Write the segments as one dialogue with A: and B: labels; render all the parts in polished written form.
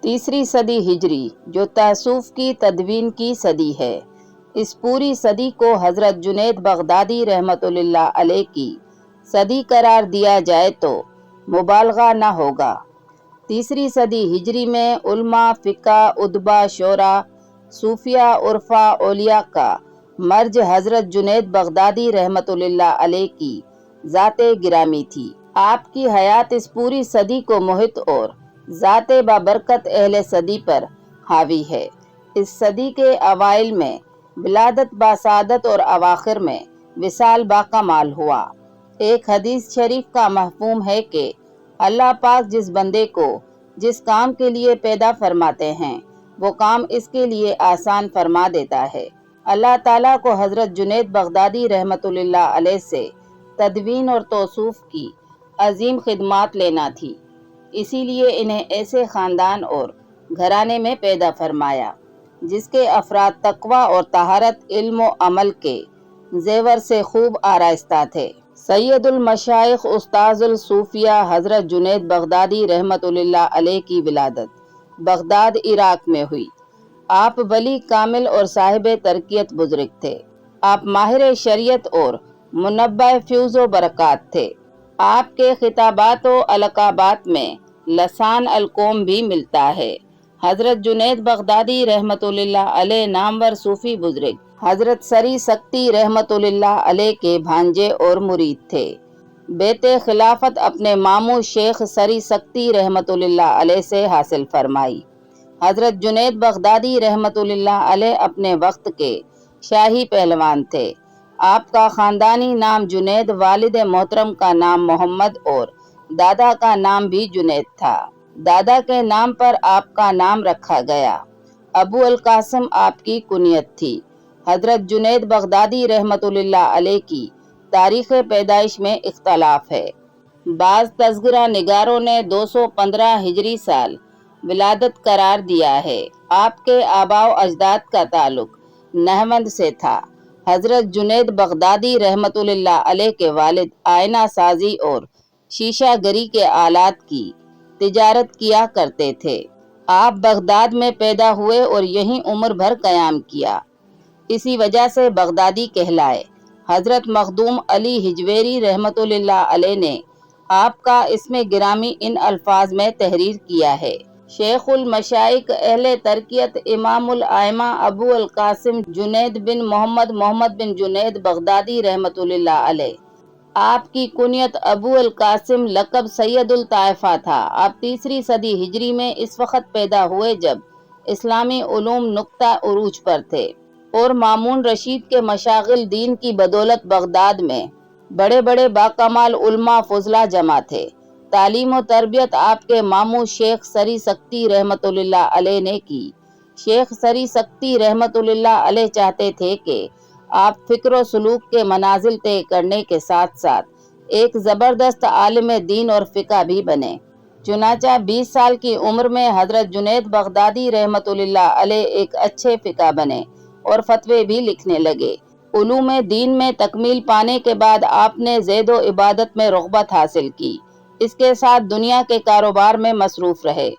A: تیسری صدی ہجری جو تصوف کی تدوین کی صدی ہے، اس پوری صدی کو حضرت جنید بغدادی رحمۃ اللہ علیہ کی صدی قرار دیا جائے تو مبالغہ نہ ہوگا۔ تیسری صدی ہجری میں علماء، فقہ، ادبا، شعراء، صوفیہ، عرفاء، اولیاء کا مرج حضرت جنید بغدادی رحمۃ اللہ علیہ کی ذات گرامی تھی۔ آپ کی حیات اس پوری صدی کو محیط اور ذات بابرکت اہل صدی پر حاوی ہے۔ اس صدی کے اوائل میں ولادت باسعادت اور اواخر میں وصال باکمال ہوا۔ ایک حدیث شریف کا مفہوم ہے کہ اللہ پاک جس بندے کو جس کام کے لیے پیدا فرماتے ہیں وہ کام اس کے لیے آسان فرما دیتا ہے۔ اللہ تعالیٰ کو حضرت جنید بغدادی رحمۃ اللہ علیہ سے تدوین اور توصیف کی عظیم خدمات لینا تھی، اسی لیے انہیں ایسے خاندان اور گھرانے میں پیدا فرمایا جس کے افراد تقویٰ اور طہارت، علم و عمل کے زیور سے خوب آراستہ تھے۔ سید المشائخ استاذ الصوفیہ حضرت جنید بغدادی رحمۃ اللہ علیہ کی ولادت بغداد، عراق میں ہوئی۔ آپ ولی کامل اور صاحب ترقیت بزرگ تھے۔ آپ ماہر شریعت اور منبع فیوز و برکات تھے۔ آپ کے خطابات و القابات میں لسان القوم بھی ملتا ہے۔ حضرت جنید بغدادی رحمۃ اللہ علیہ نامور صوفی بزرگ حضرت سری سکتی رحمۃ اللہ علیہ کے بھانجے اور مرید تھے۔ بیت خلافت اپنے ماموں شیخ سری سکتی رحمۃ اللہ علیہ سے حاصل فرمائی۔ حضرت جنید بغدادی رحمۃ اللہ علیہ اپنے وقت کے شاہی پہلوان تھے۔ آپ کا خاندانی نام جنید، والد محترم کا نام محمد اور دادا کا نام بھی جنید تھا۔ دادا کے نام پر آپ کا نام رکھا گیا۔ ابو القاسم آپ کی کنیت تھی۔ حضرت جنید بغدادی رحمۃ اللہ علیہ کی تاریخ پیدائش میں اختلاف ہے۔ بعض تذکرہ نگاروں نے 215 ہجری سال ولادت قرار دیا ہے۔ آپ کے آباء و اجداد کا تعلق نہمند سے تھا۔ حضرت جنید بغدادی رحمۃ اللہ علیہ کے والد آئینہ سازی اور شیشہ گری کے آلات کی تجارت کیا کرتے تھے۔ آپ بغداد میں پیدا ہوئے اور یہیں عمر بھر قیام کیا، اسی وجہ سے بغدادی کہلائے۔ حضرت مخدوم علی ہجویری رحمۃ اللہ علیہ نے آپ کا اسم گرامی ان الفاظ میں تحریر کیا ہے: شیخ المشائخ اہل ترقیت امام الائمہ ابو القاسم جنید بن محمد محمد بن جنید بغدادی رحمۃ اللہ علیہ۔ آپ کی کنیت ابو القاسم، لقب سید الطائفہ تھا۔ آپ تیسری صدی ہجری میں اس وقت پیدا ہوئے جب اسلامی علوم نقطہ عروج پر تھے اور مامون رشید کے مشاغل دین کی بدولت بغداد میں بڑے بڑے باکمال علماء فضلاء جمع تھے۔ تعلیم و تربیت آپ کے ماموں شیخ سری سکتی رحمۃ اللہ علیہ نے کی۔ شیخ سری سکتی رحمۃ اللہ علیہ چاہتے تھے کہ آپ فکر و سلوک کے منازل طے کرنے کے ساتھ ساتھ ایک زبردست عالم دین اور فقہ بھی بنے۔ چنانچہ 20 سال کی عمر میں حضرت جنید بغدادی رحمۃ اللہ علیہ ایک اچھے فقہ بنے اور فتوے بھی لکھنے لگے۔ علوم دین میں تکمیل پانے کے بعد آپ نے زید و عبادت میں رغبت حاصل کی۔ اس کے ساتھ دنیا کے کاروبار میں مصروف رہے۔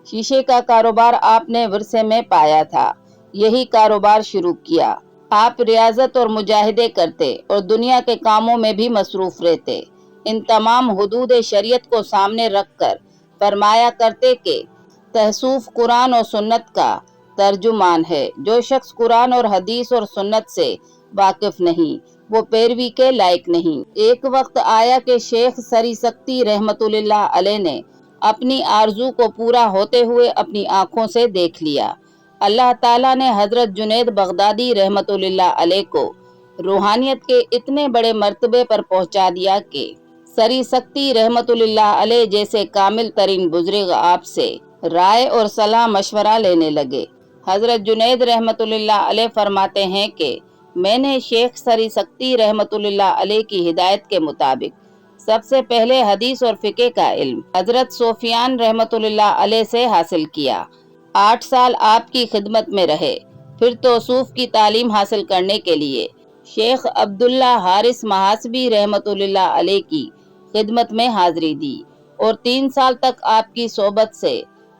A: شیشے کا کاروبار آپ نے ورثے میں پایا تھا، یہی کاروبار شروع کیا۔ آپ ریاضت اور مجاہدے کرتے اور دنیا کے کاموں میں بھی مصروف رہتے۔ ان تمام حدود شریعت کو سامنے رکھ کر فرمایا کرتے کہ تصوف قرآن اور سنت کا ترجمان ہے۔ جو شخص قرآن اور حدیث اور سنت سے واقف نہیں وہ پیروی کے لائق نہیں۔ ایک وقت آیا کہ شیخ سری سکتی رحمۃ اللہ علیہ نے اپنی آرزو کو پورا ہوتے ہوئے اپنی آنکھوں سے دیکھ لیا۔ اللہ تعالیٰ نے حضرت جنید بغدادی رحمۃ اللہ علیہ کو روحانیت کے اتنے بڑے مرتبے پر پہنچا دیا کہ سری سکتی رحمۃ اللہ علیہ جیسے کامل ترین بزرگ آپ سے رائے اور صلاح مشورہ لینے لگے۔ حضرت جنید رحمۃ اللہ علیہ فرماتے ہیں کہ میں نے شیخ سری سکتی رحمۃ اللہ علیہ کی ہدایت کے مطابق سب سے پہلے حدیث اور فقہ کا علم حضرت سفیان رحمۃ اللہ علیہ سے حاصل کیا۔ 8 سال آپ کی خدمت میں رہے، پھر توصیف کی تعلیم حاصل کرنے کے لیے شیخ عبداللہ حارث محاسبی رحمۃ اللہ علیہ کی خدمت میں حاضری دی اور 3 سال تک آپ کی صحبت سے